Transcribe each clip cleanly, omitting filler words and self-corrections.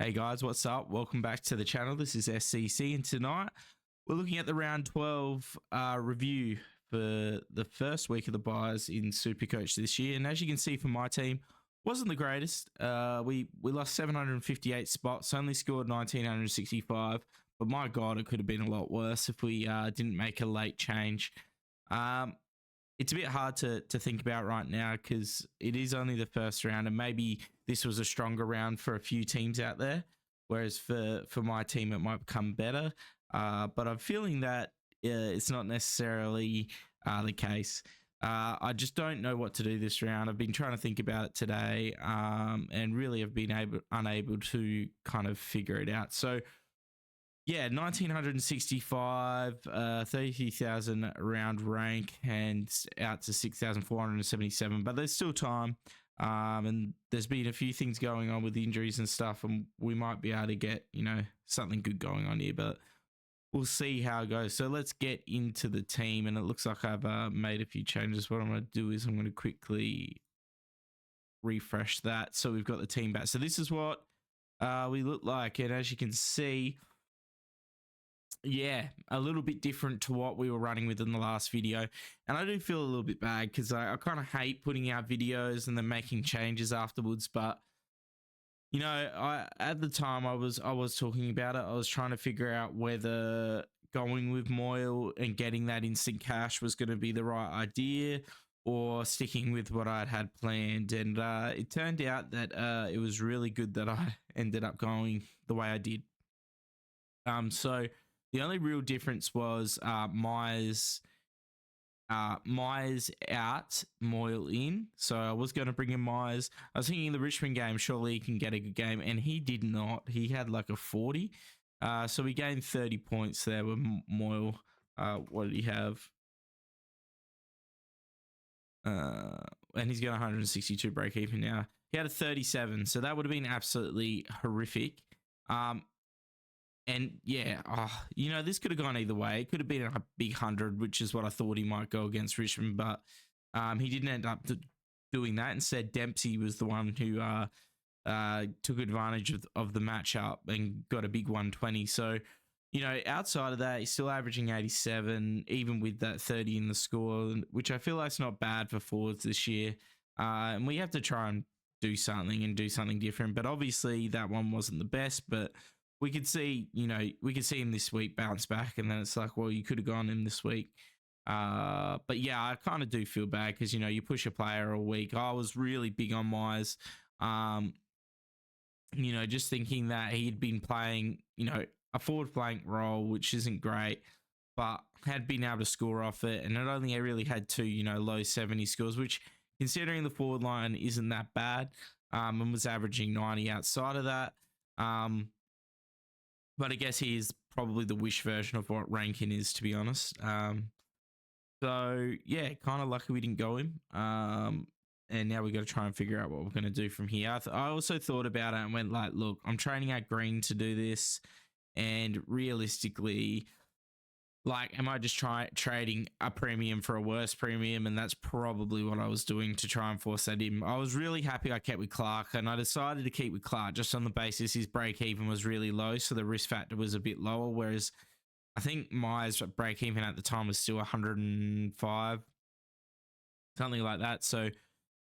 Hey guys, what's up? Welcome back to the channel. This is SCC, and tonight we're looking at the round 12 review for the first week of the buys in Supercoach this year. And as you can see from my team, wasn't the greatest. We lost 758 spots, only scored 1965. But my God, it could have been a lot worse if we didn't make a late change. It's a bit hard to think about right now because it is only the first round, and maybe this was a stronger round for a few teams out there, whereas for my team it might become better. But I'm feeling that it's not necessarily the case. I just don't know what to do this round. I've been trying to think about it today, and really have been unable to kind of figure it out. So yeah, 1965, 33,000 round rank, and out to 6,477. But there's still time, and there's been a few things going on with injuries and stuff, and we might be able to get something good going on here. But we'll see how it goes. So let's get into the team, and it looks like I've made a few changes. What I'm going to do is I'm going to quickly refresh that, so we've got the team back. So this is what we look like, and as you can see. Yeah, a little bit different to what we were running with in the last video. And I do feel a little bit bad because I kind of hate putting out videos and then making changes afterwards. But, at the time I was talking about it. I was trying to figure out whether going with Moyle and getting that instant cash was going to be the right idea or sticking with what I'd had planned. And it turned out that it was really good that I ended up going the way I did. So the only real difference was Myers out, Moyle in. So I was going to bring in Myers. I was thinking the Richmond game, surely he can get a good game, and he did not. He had like a 40. So we gained 30 points there with Moyle. What did he have? And he's got 162 break even now. He had a 37, so that would have been absolutely horrific. And yeah, this could have gone either way. It could have been a big 100, which is what I thought he might go against Richmond, but he didn't end up doing that. Instead, Dempsey was the one who took advantage of the matchup and got a big 120. So, outside of that, he's still averaging 87, even with that 30 in the score, which I feel like is not bad for forwards this year. And we have to try and do something different. But obviously, that one wasn't the best, but we could see him this week bounce back, and then it's like, well, you could have gone him this week. But yeah, I kind of do feel bad because, you push a player a week. I was really big on Myers, just thinking that he'd been playing, a forward flank role, which isn't great, but had been able to score off it. And not only I really had two, low 70 scores, which considering the forward line isn't that bad, and was averaging 90 outside of that. But I guess he is probably the wish version of what Rankin is, to be honest. So, yeah, kind of lucky we didn't go him. And now we got to try and figure out what we're going to do from here. I also thought about it and went like, look, I'm training out Green to do this. And realistically, like, am I just trading a premium for a worse premium? And that's probably what I was doing to try and force that in. I was really happy I kept with Clark, and I decided to keep with Clark just on the basis his break even was really low, so the risk factor was a bit lower, whereas I think Myers' break even at the time was still 105, something like that. So,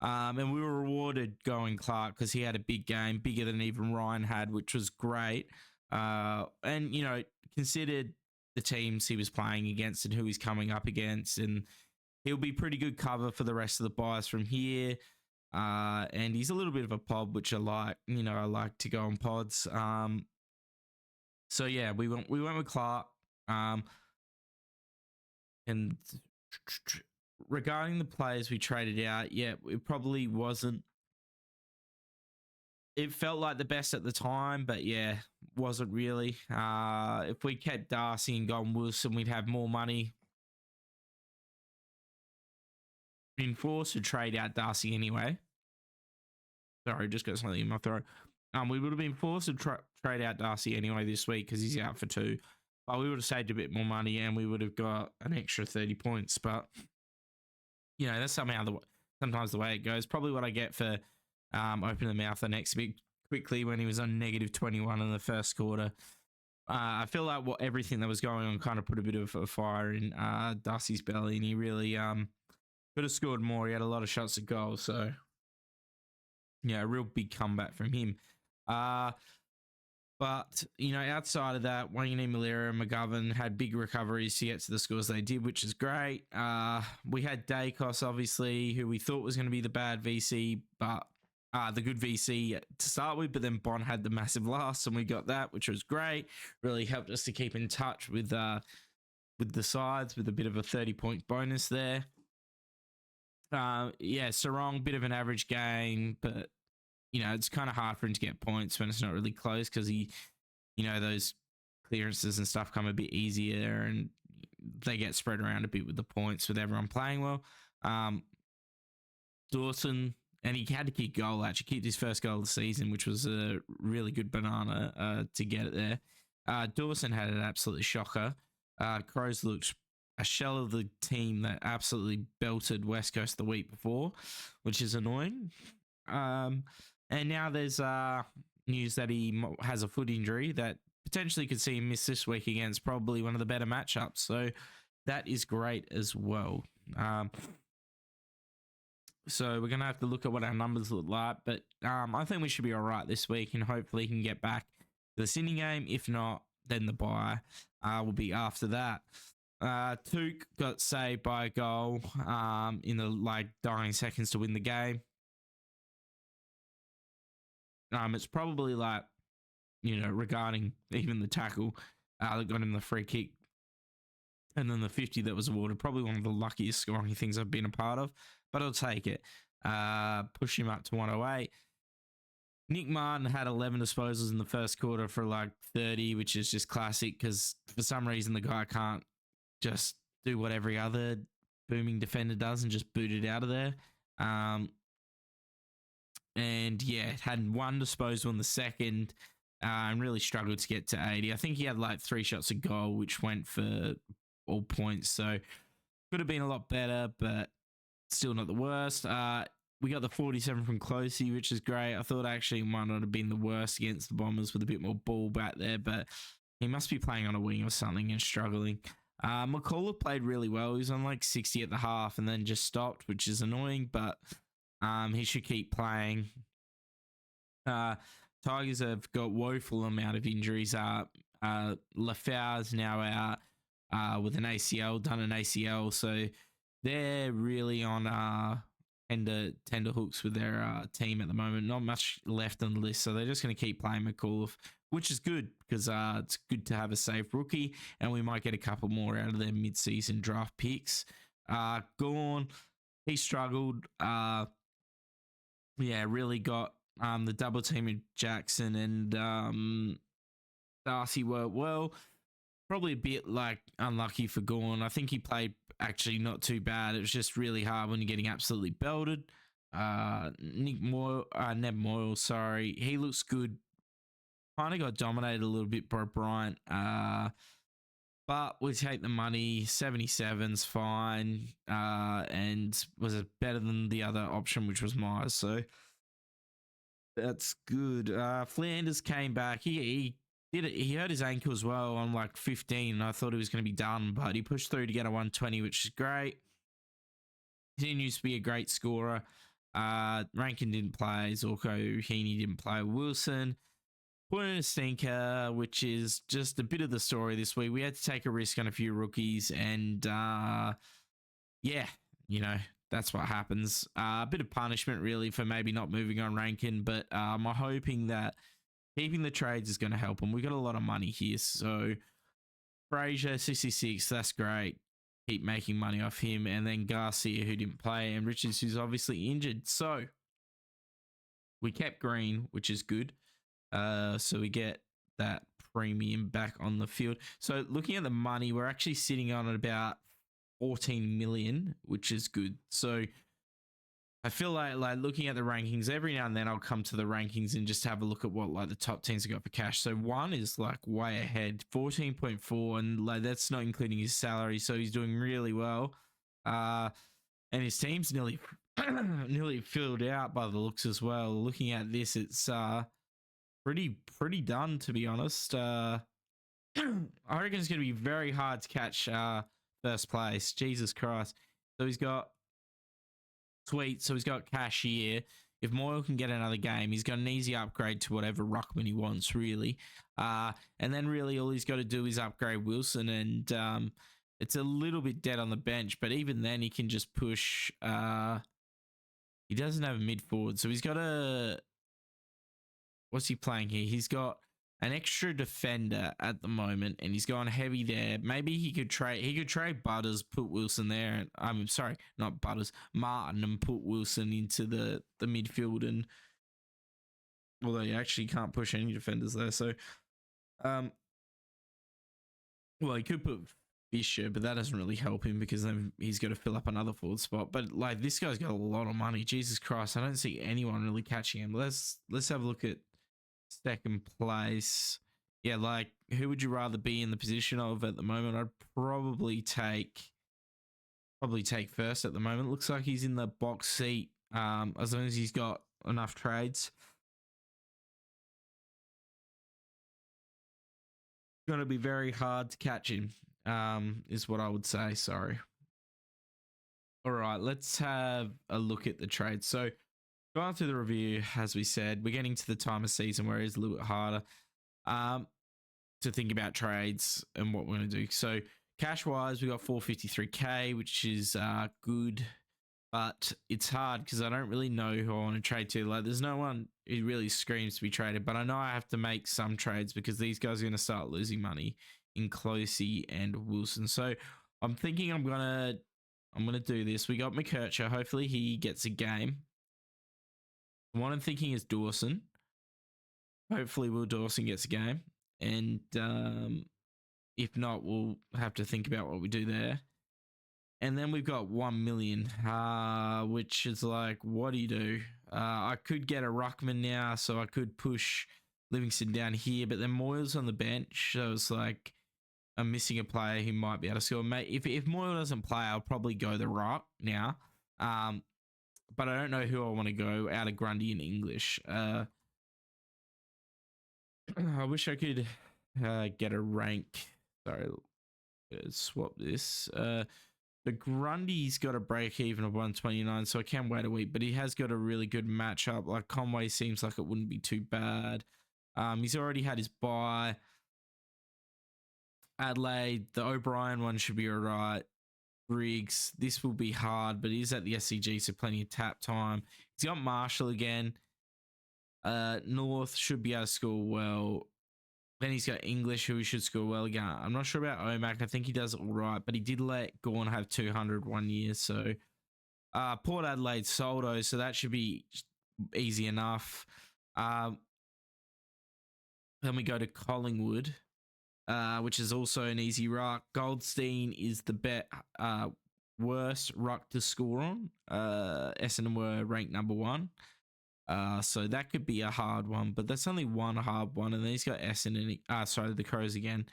and we were rewarded going Clark because he had a big game, bigger than even Ryan had, which was great. And, considered the teams he was playing against and who he's coming up against, and he'll be pretty good cover for the rest of the buys from here. And he's a little bit of a pod, which I like. I like to go on pods. So yeah, we went with Clark. And regarding the players we traded out, yeah, it probably wasn't. It felt like the best at the time, but yeah, wasn't really. If we kept Darcy and gone Wilson, we'd have more money. Been forced to trade out Darcy anyway. Sorry, just got something in my throat. We would have been forced to trade out Darcy anyway this week because he's out for 2. But we would have saved a bit more money and we would have got an extra 30 points. But, that's sometimes the way it goes. Probably what I get for opening the mouth the next quickly when he was on -21 in the first quarter. I feel like everything that was going on kind of put a bit of a fire in Darcy's belly, and he really could have scored more. He had a lot of shots at goal, so yeah, a real big comeback from him. But, outside of that, Wayne Malera and McGovern had big recoveries to get to the scores they did, which is great. We had Dacos, obviously, who we thought was going to be the bad VC, but the good VC to start with, but then Bond had the massive loss, and we got that, which was great. Really helped us to keep in touch with the sides with a bit of a 30-point bonus there. Sarong, bit of an average game, but it's kind of hard for him to get points when it's not really close because those clearances and stuff come a bit easier and they get spread around a bit with the points with everyone playing well. Dawson, and he had to kick goal, actually kicked his first goal of the season, which was a really good banana to get it there. Dawson had an absolute shocker. Crows looked a shell of the team that absolutely belted West Coast the week before, which is annoying. And now there's news that he has a foot injury that potentially could see him miss this week against probably one of the better matchups. So that is great as well. So we're going to have to look at what our numbers look like. But I think we should be all right this week, and hopefully he can get back to the Sydney game. If not, then the bye will be after that. Took got saved by a goal in the dying seconds to win the game. It's probably regarding even the tackle that got him the free kick and then the 50 that was awarded, probably one of the luckiest scoring things I've been a part of, but I'll take it. Push him up to 108. Nick Martin had 11 disposals in the first quarter for 30, which is just classic because for some reason the guy can't just do what every other booming defender does and just boot it out of there. And yeah, had one disposal in the second and really struggled to get to 80. I think he had 3 shots a goal, which went for all points. So could have been a lot better, but still not the worst. We got the 47 from Closey, which is great. I thought actually it might not have been the worst against the Bombers with a bit more ball back there, but he must be playing on a wing or something and struggling. McCullough played really well. He was on 60 at the half and then just stopped, which is annoying, but he should keep playing. Tigers have got woeful amount of injuries. Lafau's now out with an ACL, done an ACL, so they're really on tender hooks with their team at the moment. Not much left on the list, so they're just going to keep playing McCullough, which is good because it's good to have a safe rookie, and we might get a couple more out of their mid-season draft picks. Gorn, he struggled. Really got the double team of Jackson and Darcy worked well. Probably a bit unlucky for Gorn. I think he played actually not too bad. It was just really hard when you're getting absolutely belted. Ned Moyle, sorry. He looks good. Kind of got dominated a little bit by Bryant. But we take the money. 77's fine. And was it better than the other option, which was Myers. So that's good. Flanders came back. He did it. He hurt his ankle as well on 15, and I thought he was going to be done, but he pushed through to get a 120, which is great. Continues to be a great scorer. Rankin didn't play. Zorko Heaney didn't play. Wilson put in a stinker, which is just a bit of the story this week. We had to take a risk on a few rookies, and that's what happens. A bit of punishment, really, for maybe not moving on Rankin, but I'm hoping that keeping the trades is going to help him. We got a lot of money here, so Frazier 66, that's great. Keep making money off him, and then Garcia, who didn't play, and Richards, who's obviously injured. So we kept Green, which is good. So we get that premium back on the field. So looking at the money, we're actually sitting on at about 14 million, which is good. So I feel like looking at the rankings, every now and then I'll come to the rankings and just have a look at what the top teams have got for cash. So one is way ahead, 14.4, and that's not including his salary. So he's doing really well. And his team's nearly filled out by the looks as well. Looking at this, it's pretty done, to be honest. I reckon it's going to be very hard to catch first place. Jesus Christ. So he's got sweet. So he's got cash here. If Moyle can get another game, he's got an easy upgrade to whatever ruckman he wants, really. And then really all he's got to do is upgrade Wilson, and it's a little bit dead on the bench. But even then, he can just push. He doesn't have a mid forward, so he's got a. What's he playing here? He's got an extra defender at the moment, and he's gone heavy there. Maybe he could trade. He could trade Butters, put Wilson there. And I'm sorry, not Butters, Martin, and put Wilson into the midfield. And although he actually can't push any defenders there, so well, he could put Fisher, but that doesn't really help him because then he's got to fill up another forward spot. But like this guy's got a lot of money. Jesus Christ, I don't see anyone really catching him. Let's have a look at second place. Yeah, like who would you rather be in the position of at the moment? I'd probably take first at the moment. Looks like he's in the box seat. As long as he's got enough trades. Going to be very hard to catch him. Is what I would say. Sorry. All right, let's have a look at the trades. So going through the review, as we said, we're getting to the time of season where it's a little bit harder to think about trades and what we're going to do. So cash-wise, we got 453K, which is good, but it's hard because I don't really know who I want to trade to. Like, there's no one who really screams to be traded, but I know I have to make some trades because these guys are going to start losing money in Closey and Wilson. So I'm thinking I'm gonna do this. We got McKercher. Hopefully he gets a game. The one I'm thinking is Dawson. Hopefully Will Dawson gets a game. And if not, we'll have to think about what we do there. And then we've got 1 million, which is like, what do you do? I could get a ruckman now, so I could push Livingston down here, but then Moyle's on the bench, so it's like I'm missing a player who might be able to score. If Moyle doesn't play, I'll probably go the rock now. But I don't know who I want to go out of Grundy and English. I wish I could get a rank. Sorry, swap this. The Grundy's got a break even of 129, so I can wait a week, but he has got a really good matchup. Like Conway seems like it wouldn't be too bad. He's already had his bye. Adelaide, the O'Brien one should be all right. Briggs, this will be hard, but he's at the SCG, so plenty of tap time. He's got Marshall again. North should be able to score well. Then he's got English, who he should score well again. I'm not sure about Omac. I think he does all right, but he did let Gawn have 200 one year. So Port Adelaide Soldo, so that should be easy enough. Then we go to Collingwood, which is also an easy ruck. Goldstein is the worst ruck to score on. Essendon were ranked number 1. So that could be a hard one, but that's only one hard one. And then he's got Essendon, the Crows again.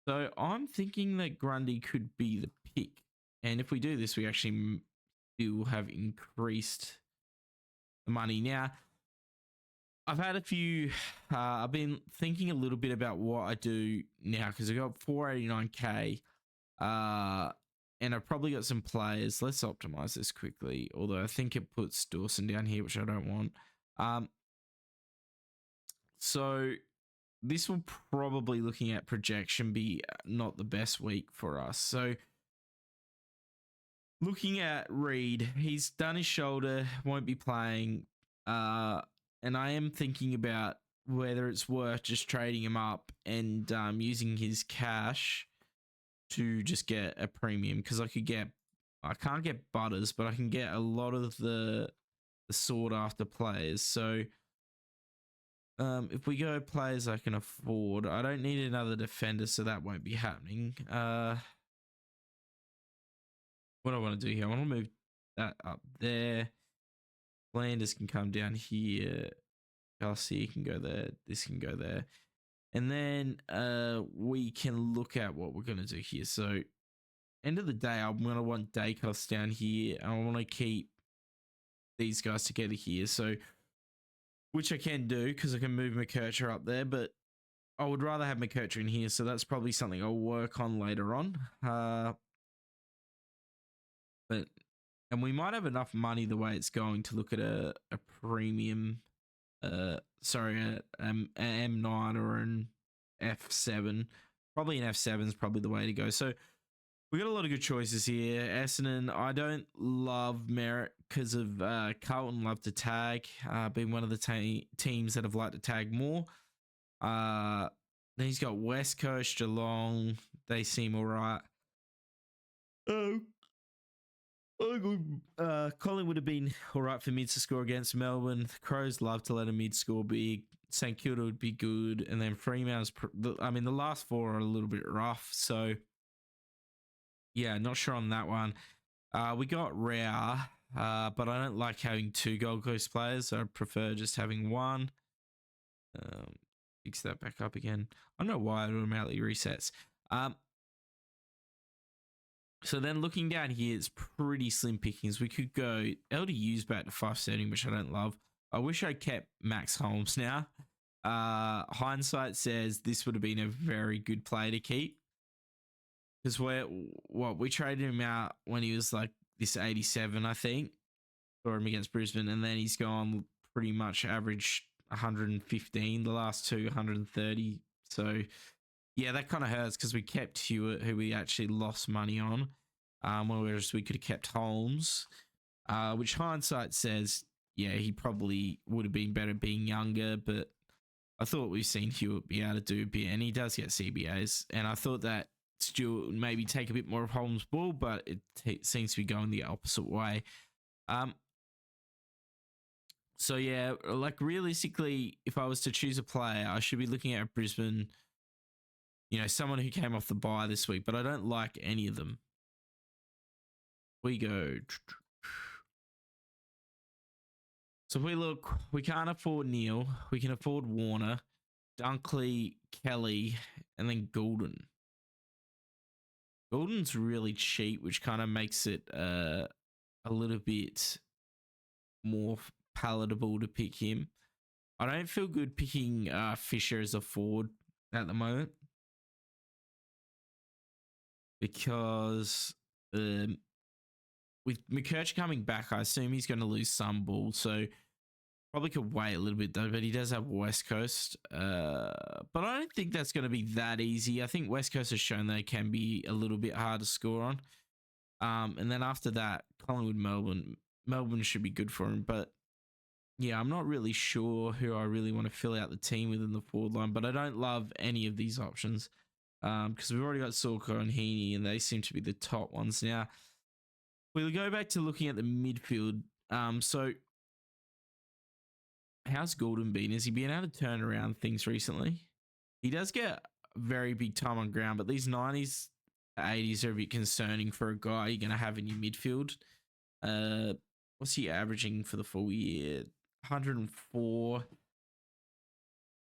So I'm thinking that Grundy could be the pick. And if we do this, we actually will have increased the money. Now, I've had a few, I've been thinking a little bit about what I do now because I got 489K. And I've probably got some players. Let's optimize this quickly. Although I think it puts Dawson down here, which I don't want. So this will probably, looking at projection, be not the best week for us. So looking at Reed, he's done his shoulder, won't be playing. And I am thinking about whether it's worth just trading him up and using his cash to just get a premium, because I can't get Butters, but I can get a lot of the sought after players. So if we go players I can afford, I don't need another defender, so that won't be happening. What I want to do here, I want to move that up there. Flanders can come down here. Garcia can go there. This can go there. And then we can look at what we're going to do here. So end of the day, I'm going to want Dacos down here. And I want to keep these guys together here. So which I can do because I can move McKercher up there, but I would rather have McKercher in here, so that's probably something I'll work on later on. But and we might have enough money the way it's going to look at a premium, sorry, an M9 or an F7. Probably an F7 is probably the way to go. So we got a lot of good choices here. Essendon, I don't love Merritt because of Carlton love to tag, being one of the teams that have liked to tag more. Then he's got West Coast, Geelong. They seem all right. Colin would have been all right for mids to score against Melbourne. The Crows love to let a mid score big. St Kilda would be good. And then Freman's, the last four are a little bit rough. So, yeah, not sure on that one. We got Rao, but I don't like having two Gold Coast players. So I prefer just having one. Fix that back up again. I don't know why it automatically resets. So then looking down here, it's pretty slim pickings. We could go LDU's back to 570, which I don't love. I wish I kept Max Holmes now. Hindsight says this would have been a very good play to keep. Because we traded him out when he was like this 87, I think. For him against Brisbane. And then he's gone pretty much average 115, the last two 130. So yeah, that kind of hurts because we kept Hewitt, who we actually lost money on, whereas we could have kept Holmes, which hindsight says, yeah, he probably would have been better being younger, but I thought we've seen Hewitt be able to do a bit, and he does get CBAs, and I thought that Stewart would maybe take a bit more of Holmes' ball, but it seems to be going the opposite way. So yeah, like realistically, if I was to choose a player, I should be looking at Brisbane, someone who came off the bye this week, but I don't like any of them. We go. So if we look, we can't afford Neil. We can afford Warner, Dunkley, Kelly, and then Goulden. Goulden's really cheap, which kind of makes it a little bit more palatable to pick him. I don't feel good picking Fisher as a forward at the moment, because with McKercher coming back, I assume he's going to lose some ball. So probably could wait a little bit though, but he does have West Coast. But I don't think that's going to be that easy. I think West Coast has shown they can be a little bit hard to score on. And then after that, Collingwood, Melbourne should be good for him. But yeah, I'm not really sure who I really want to fill out the team within the forward line, but I don't love any of these options. Because we've already got Sorko and Heaney, and they seem to be the top ones now. We'll go back to looking at the midfield. So how's Goulden been? Has he been able to turn around things recently? He does get very big time on ground, but these 90s, 80s are a bit concerning for a guy you're going to have in your midfield. What's he averaging for the full year? 104.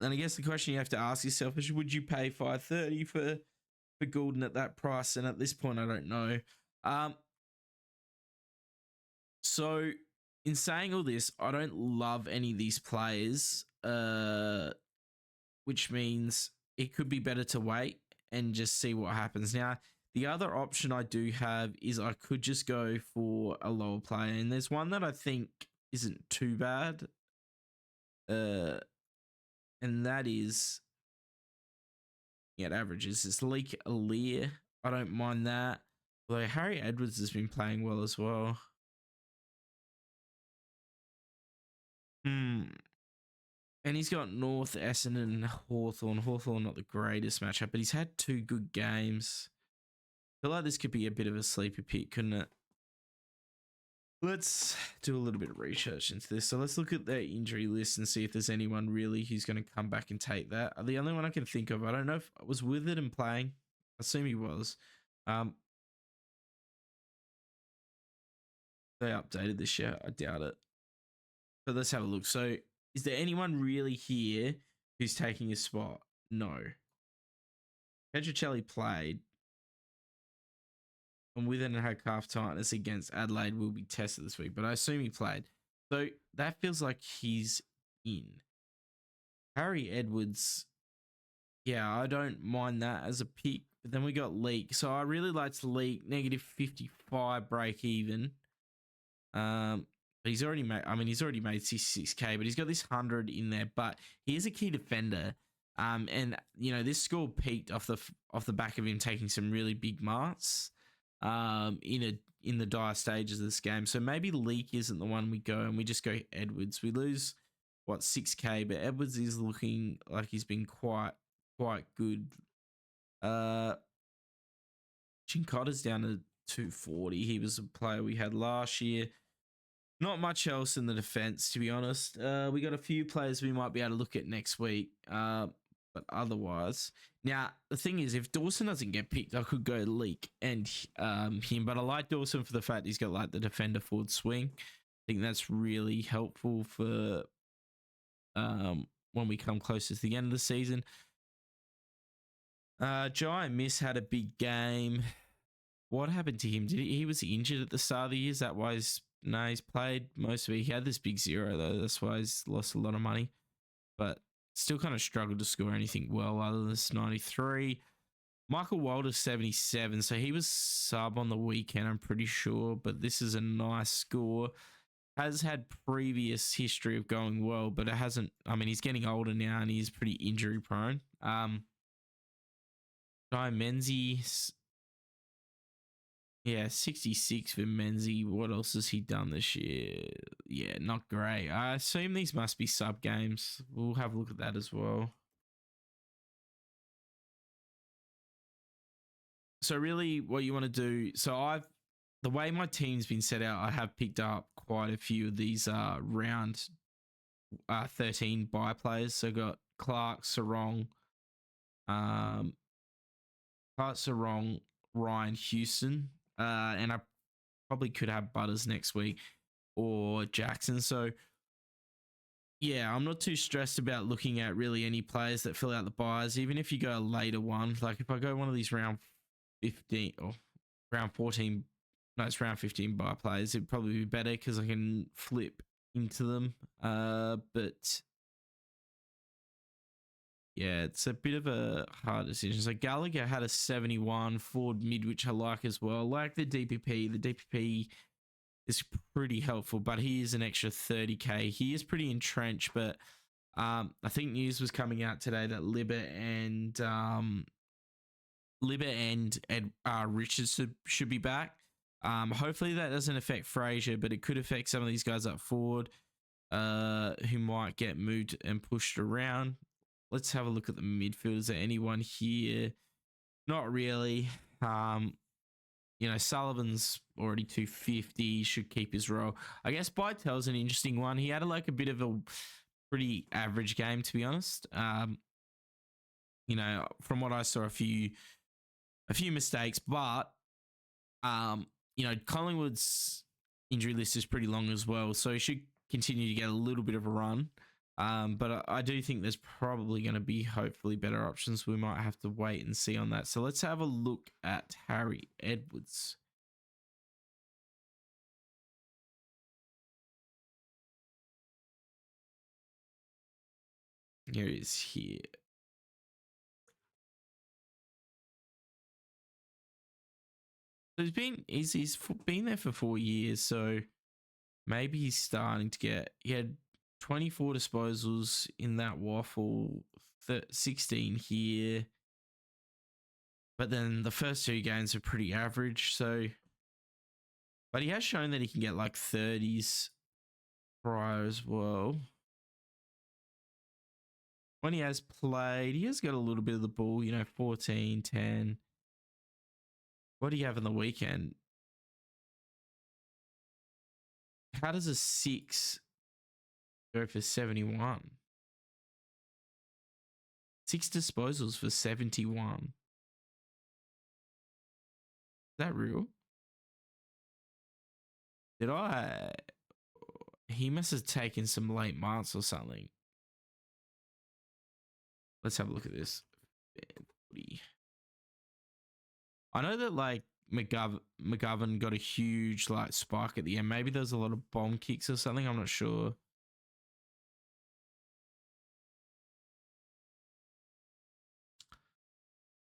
And I guess the question you have to ask yourself is, would you pay 530 for Goulden at that price? And at this point, I don't know. So in saying all this, I don't love any of these players, which means it could be better to wait and just see what happens. Now, the other option I do have is I could just go for a lower player, and there's one that I think isn't too bad, and that is, it averages. It's Leak Alear. I don't mind that. Although Harry Edwards has been playing well as well. And he's got North, Essendon, and Hawthorn. Hawthorn not the greatest matchup, but he's had two good games. I feel like this could be a bit of a sleeper pick, couldn't it? Let's do a little bit of research into this. So let's look at their injury list and see if there's anyone really who's going to come back and take that. The only one I can think of, I don't know if I was with it and playing. I assume he was. They updated this year. I doubt it. But let's have a look. So is there anyone really here who's taking his spot? No. Petrocelli played. And Withen and had calf tightness against Adelaide will be tested this week, but I assume he played. So that feels like he's in. Harry Edwards, yeah, I don't mind that as a pick. But then we got Leak. So I really liked Leak, negative 55 break even. But he's already made, he's already made 66K, but he's got this 100 in there. But he is a key defender. And this score peaked off the back of him taking some really big marks in the dire stages of this game. So maybe Leak isn't the one we go, and we just go Edwards. We lose 6K, but Edwards is looking like he's been quite good. Chincotta's down to 240. He was a player we had last year. Not much else in the defense, to be honest. We got a few players we might be able to look at next week, but otherwise. Now, the thing is, if Dawson doesn't get picked, I could go Leak and him, but I like Dawson for the fact he's got like the defender forward swing. I think that's really helpful for when we come closer to the end of the season. Giant Miss had a big game. What happened to him? He was injured at the start of the year? Is that why he's played most of it? He had this big 0 though. That's why he's lost a lot of money. But still kind of struggled to score anything well other than this 93. Michael Walter 77. So he was sub on the weekend, I'm pretty sure. But this is a nice score. Has had previous history of going well, but it hasn't. He's getting older now and he's pretty injury prone. Guy Menzies. Yeah, 66 for Menzie. What else has he done this year? Yeah, not great. I assume these must be sub games. We'll have a look at that as well. So really what you want to do, the way my team's been set out, I have picked up quite a few of these round 13 bye players. So got Clark, Sarong, Ryan Houston, and I probably could have Butters next week or Jackson. So yeah, I'm not too stressed about looking at really any players that fill out the buys. Even if you go a later one, like if I go one of these round 15 or round 14, no, it's round 15 buy players, it'd probably be better because I can flip into them. But yeah, it's a bit of a hard decision. So Gallagher had a 71 forward mid, which I like as well. Like the DPP. The DPP is pretty helpful, but he is an extra 30K. He is pretty entrenched, but I think news was coming out today that Libber and Richards should be back. Hopefully that doesn't affect Frazier, but it could affect some of these guys up forward who might get moved and pushed around. Let's have a look at the midfield. Is there anyone here? Not really. Sullivan's already 250, should keep his role. I guess Bytel's an interesting one. He had a bit of a pretty average game, to be honest. From what I saw, a few mistakes, but Collingwood's injury list is pretty long as well, so he should continue to get a little bit of a run. But I do think there's probably going to be hopefully better options. We might have to wait and see on that. So let's have a look at Harry Edwards. Here he is here. So he's been there for 4 years, so maybe he's starting to get. He had 24 disposals in that Waffle, 16 here. But then the first 2 games are pretty average, so. But he has shown that he can get 30s prior as well. When he has played, he has got a little bit of the ball, 14, 10. What do you have in the weekend? How does a 6 go for 71? 6 disposals for 71. Is that real? He must have taken some late marks or something. Let's have a look at this. I know that McGovern got a huge spike at the end. Maybe there's a lot of bomb kicks or something. I'm not sure.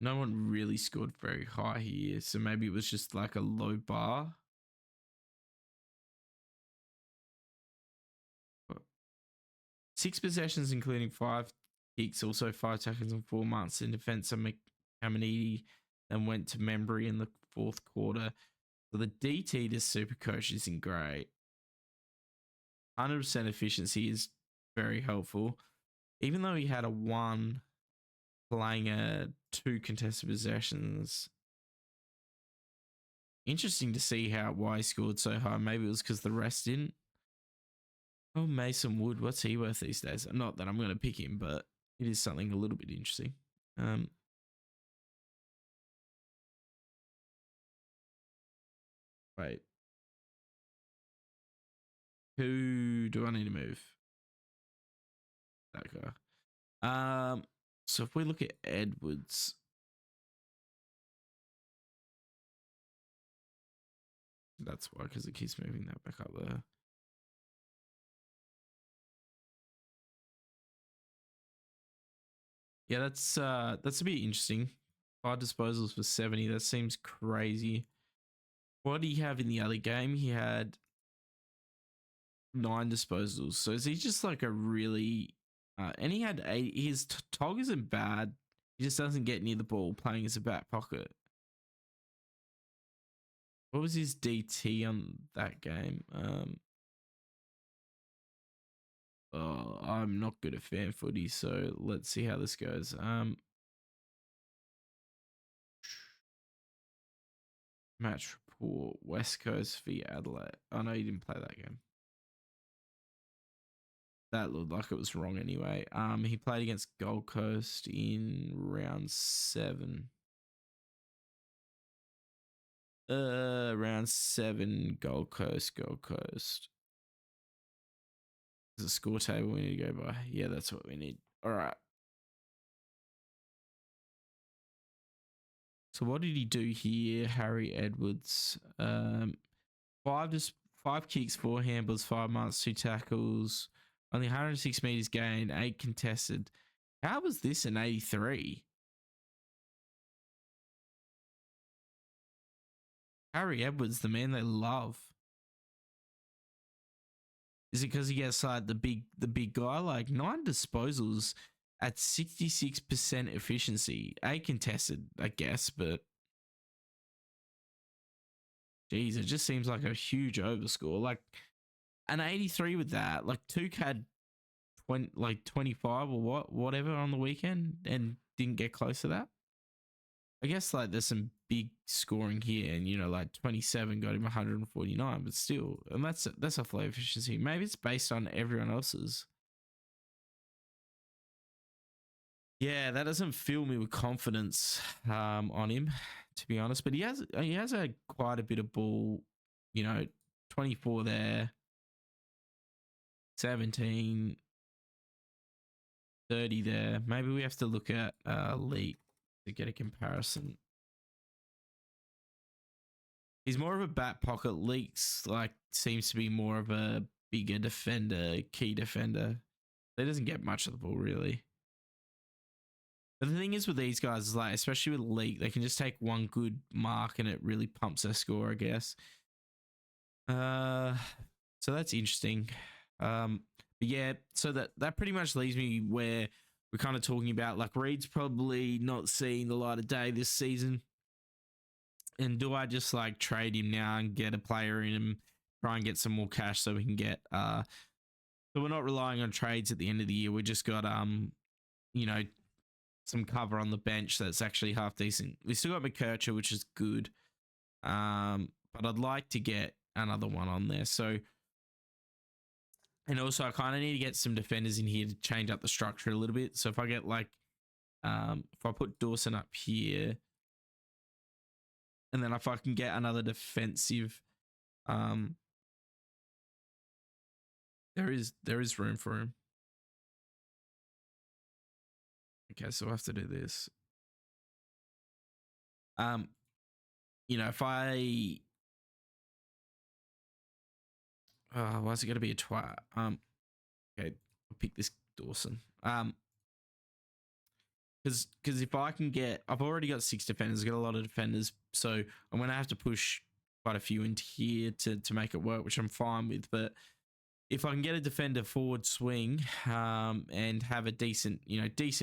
No one really scored very high here, so maybe it was just like a low bar. But 6 possessions, including 5 kicks, also 5 tackles and 4 marks in defense. And McCamanidi then went to Membry in the fourth quarter. So the DT to Supercoach isn't great. 100% efficiency is very helpful. Even though he had a 1 playing a 2 contested possessions. Interesting to see why he scored so high. Maybe it was because the rest didn't. Oh, Mason Wood, what's he worth these days? Not that I'm going to pick him, but it is something a little bit interesting. Wait. Who do I need to move? That guy. So if we look at Edwards, that's why, because it keeps moving that back up there. Yeah, that's a bit interesting. 5 disposals for 70. That seems crazy. What did he have in the other game? He had 9 disposals. So is he just like a really and he had 8. His tog isn't bad. He just doesn't get near the ball playing as a back pocket. What was his DT on that game? I'm not good at fan footy, so let's see how this goes. Match report: West Coast v Adelaide. Oh no, he didn't play that game. That looked like it was wrong anyway. He played against Gold Coast in round 7. Round 7, Gold Coast. There's a score table we need to go by. Yeah, that's what we need. All right. So what did he do here, Harry Edwards? 5 kicks, 4 handballs, 5 marks, 2 tackles, only 106 meters gained, 8 contested. How was this an 83? Harry Edwards, the man they love. Is it because he gets like the big guy? Like 9 disposals at 66% efficiency, 8 contested, I guess, but geez, it just seems like a huge overscore. Like an 83 with that, like Tuke had 25 or whatever on the weekend and didn't get close to that. I guess like there's some big scoring here, and like 27 got him 149, but still, and that's a flow efficiency. Maybe it's based on everyone else's. Yeah, that doesn't fill me with confidence on him, to be honest. But he has a quite a bit of ball, 24 there, 17, 30 there. Maybe we have to look at Leak to get a comparison. He's more of a back pocket. Leaks seems to be more of a bigger defender, key defender. He doesn't get much of the ball really. But the thing is with these guys is especially with Leak, they can just take one good mark and it really pumps their score, I guess. So that's interesting. But yeah, so that pretty much leaves me where we're kind of talking about Reed's probably not seeing the light of day this season. And do I just trade him now and get a player in him, try and get some more cash so we can get so we're not relying on trades at the end of the year. We just got some cover on the bench that's actually half decent. We still got McKercher, which is good. But I'd like to get another one on there. So and also I kind of need to get some defenders in here to change up the structure a little bit. So if I get if I put Dawson up here, and then if I can get another defensive, there is room for him. Okay, so I have to do this. If I why is it gonna be a twat? Okay, I'll pick this Dawson. Because because if I can get, I've already got 6 defenders, I've got a lot of defenders, so I'm going to have to push quite a few into here to make it work, which I'm fine with. But if I can get a defender forward swing and have a decent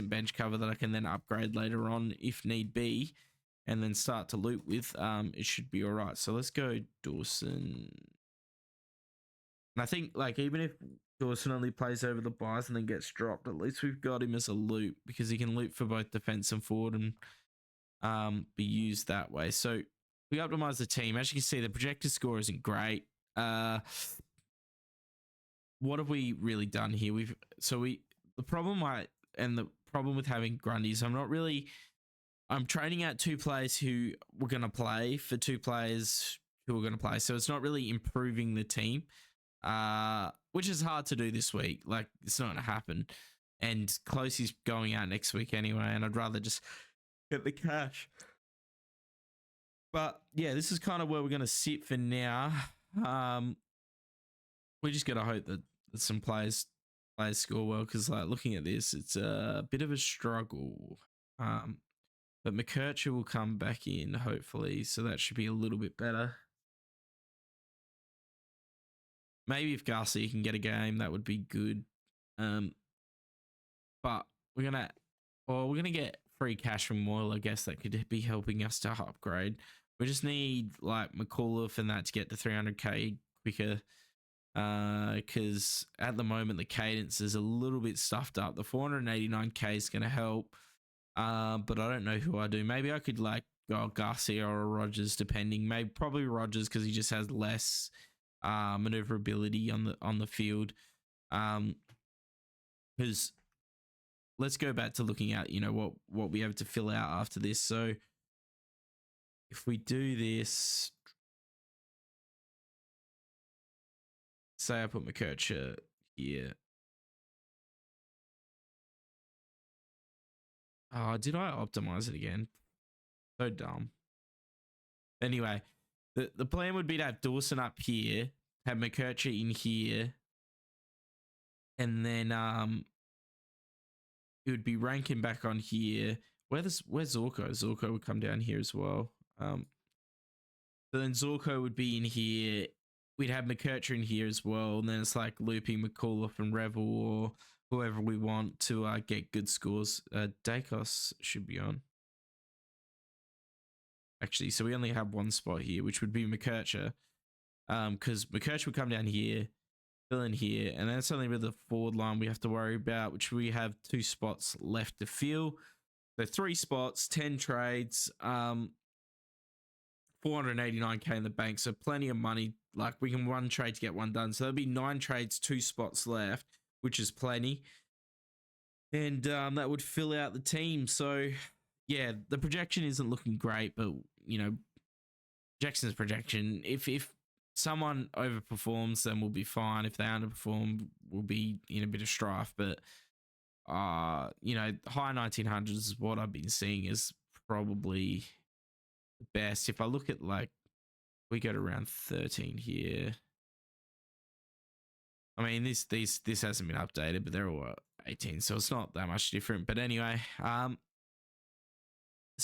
bench cover that I can then upgrade later on if need be, and then start to loot with, it should be all right. So let's go Dawson. And I think, like, even if Dawson only plays over the buys and then gets dropped, at least we've got him as a loot, because he can loot for both defense and forward and be used that way. So we optimize the team. As you can see, the projected score isn't great. What have we really done here? The problem with having Grundy is I'm trading out 2 players who were going to play for 2 players who are going to play. So it's not really improving the team, which is hard to do this week. Like, it's not going to happen. And Closey's going out next week anyway, and I'd rather just get the cash. But yeah, this is kind of where we're going to sit for now. We just got to hope that some players score well, because, like, looking at this, it's a bit of a struggle. But McKercher will come back in, hopefully, so that should be a little bit better. Maybe if Garcia can get a game, that would be good. But we're gonna get free cash from Moyle, I guess. That could be helping us to upgrade. We just need, like, McAuliffe and that to get to 300k quicker, because at the moment the cadence is a little bit stuffed up. The 489k is going to help, but I don't know who I do. Maybe I could, like, go Garcia or Rogers, depending. Probably Rogers, because he just has less maneuverability on the field. Because let's go back to looking at what we have to fill out after this. So if we do this, say I put McKercher here. Oh, did I optimize it again? So dumb. Anyway, the plan would be to have Dawson up here, have McKercher in here, and then it would be ranking back on here. Where's Zorko? Zorko would come down here as well. So then Zorko would be in here. We'd have McKercher in here as well, and then it's like looping McAuliffe and Revel or whoever we want to get good scores. Dacos should be on. Actually, so we only have one spot here, which would be McKercher, because McKercher would come down here, fill in here, and then it's only with the forward line we have to worry about, which we have 2 spots left to fill. So 3 spots, 10 trades, 489k in the bank, so plenty of money. Like, we can 1 trade to get 1 done. So there'll be 9 trades, 2 spots left, which is plenty. And that would fill out the team. So yeah, the projection isn't looking great, but projection's projection. If someone overperforms, then we'll be fine. If they underperform, we'll be in a bit of strife. But high 1900s is what I've been seeing is probably the best. If I look at, like, we go to round 13 here. I mean, this hasn't been updated, but they're all 18, so it's not that much different. But anyway, as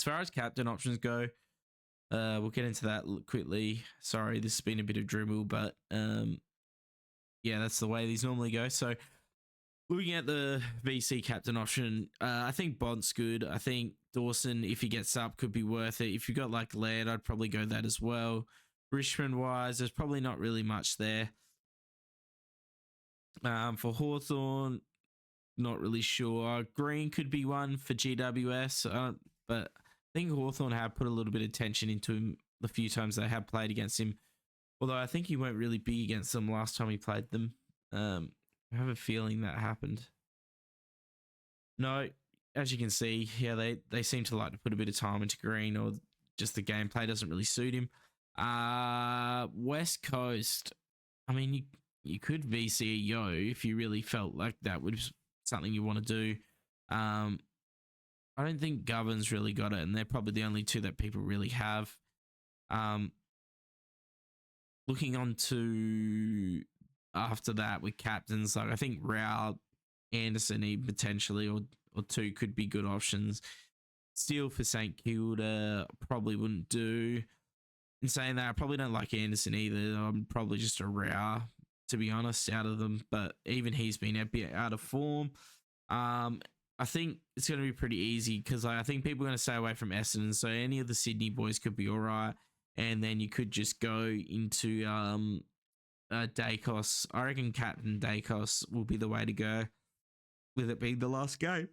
far as captain options go, we'll get into that quickly. Sorry, this has been a bit of dribble, but yeah, that's the way these normally go. So looking at the VC captain option, I think Bont's good. I think Dawson, if he gets up, could be worth it. If you got, like, Laird, I'd probably go that as well. Richmond-wise, there's probably not really much there. For Hawthorn, not really sure. Green could be one for GWS, but I think Hawthorn have put a little bit of tension into him the few times they have played against him. Although I think he won't really be against them last time he played them. I have a feeling that happened. No, as you can see, yeah, they seem to like to put a bit of time into Green, or just the gameplay doesn't really suit him. West Coast, I mean, you could VC a Yo if you really felt like that was something you want to do. I don't think Govern's really got it, and they're probably the only 2 that people really have. Looking on to after that with captains, like, I think Rao, Anderson, potentially, or or two could be good options. Steele for St Kilda probably wouldn't do. In saying that, I probably don't like Anderson either. I'm probably just a row, to be honest, out of them. But even he's been a bit out of form. I think it's going to be pretty easy because I think people are going to stay away from Essendon. So any of the Sydney boys could be all right. And then you could just go into Dacos. I reckon Captain Dacos will be the way to go, with it being the last game.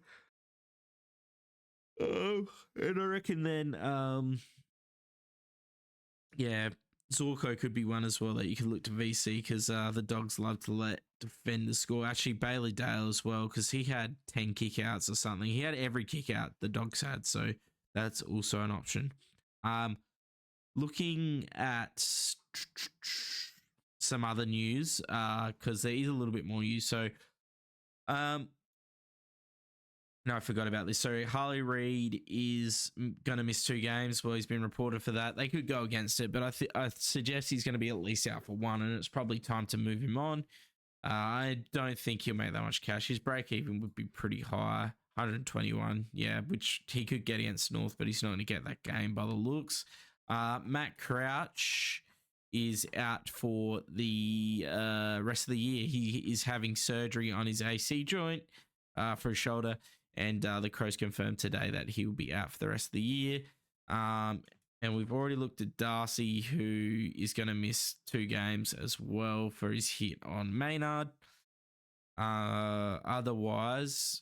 And I reckon then, Zorko could be one as well that you could look to VC because the Dogs love to let defenders score. Actually, Bailey Dale as well because he had 10 kickouts or something. He had every kickout the Dogs had, so that's also an option. Looking at some other news because there is a little bit more news. So, no, I forgot about this. So Harley Reid is going to miss 2 games. Well, he's been reported for that. They could go against it, but I suggest he's going to be at least out for 1, and it's probably time to move him on. I don't think he'll make that much cash. His break even would be pretty high, 121, which he could get against North, but he's not going to get that game by the looks. Matt Crouch is out for the rest of the year. He is having surgery on his AC joint for his shoulder. And the Crows confirmed today that he will be out for the rest of the year. And we've already looked at Darcy, who is going to miss 2 games as well for his hit on Maynard. Otherwise,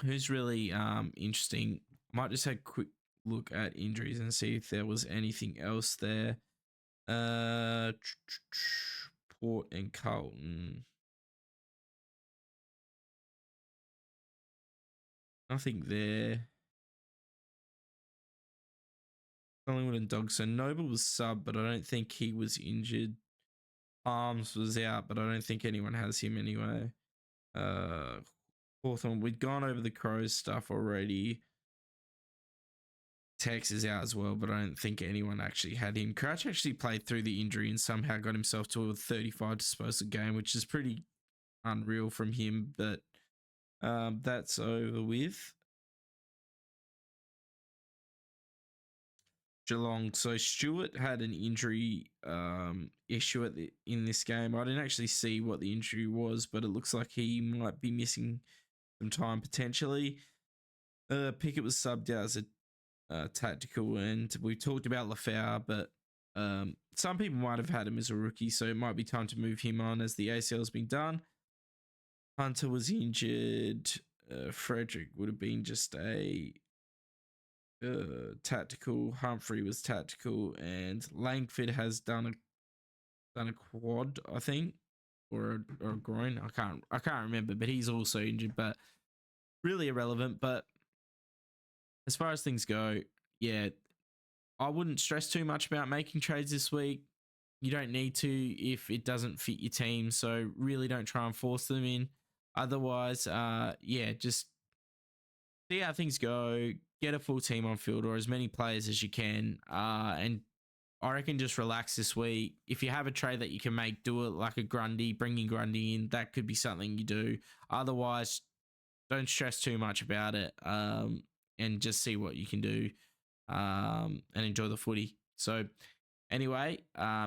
who's really interesting? Might just have a quick look at injuries and see if there was anything else there. Port and Carlton. Nothing there. Collingwood and Dogs. So Noble was sub, but I don't think he was injured. Arms was out, but I don't think anyone has him anyway. Hawthorn, we'd gone over the Crows stuff already. Tex is out as well, but I don't think anyone actually had him. Crouch actually played through the injury and somehow got himself to a 35 disposal game, which is pretty unreal from him, but that's over with. Geelong. So Stewart had an injury issue in this game. I didn't actually see what the injury was, but it looks like he might be missing some time potentially. Pickett was subbed out as a tactical, and we talked about Lafau, but some people might have had him as a rookie, so it might be time to move him on as the ACL has been done. Hunter was injured. Frederick would have been just a tactical. Humphrey was tactical, and Langford has done a quad, I think, or a groin. I can't remember, but he's also injured, but really irrelevant. But as far as things go, I wouldn't stress too much about making trades this week. You don't need to if it doesn't fit your team, so really don't try and force them in. Otherwise, just see how things go. Get a full team on field or as many players as you can. And I reckon just relax this week. If you have a trade that you can make, do it like a Grundy, bringing Grundy in. That could be something you do. Otherwise, don't stress too much about it and just see what you can do and enjoy the footy. So anyway,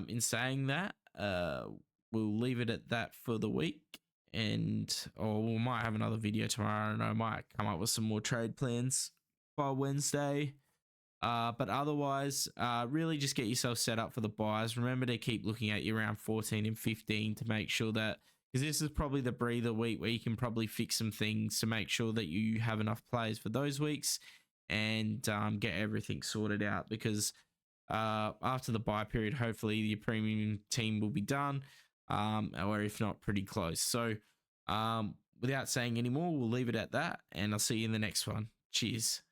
in saying that, we'll leave it at that for the week. Or we might have another video tomorrow. I don't know. I might come up with some more trade plans by Wednesday. But otherwise, really just get yourself set up for the buys. Remember to keep looking at your round 14 and 15 to make sure that, because this is probably the breather week where you can probably fix some things to make sure that you have enough players for those weeks and get everything sorted out. Because after the buy period, hopefully your premium team will be done. Or if not, pretty close. So without saying any more, we'll leave it at that, and I'll see you in the next one. Cheers.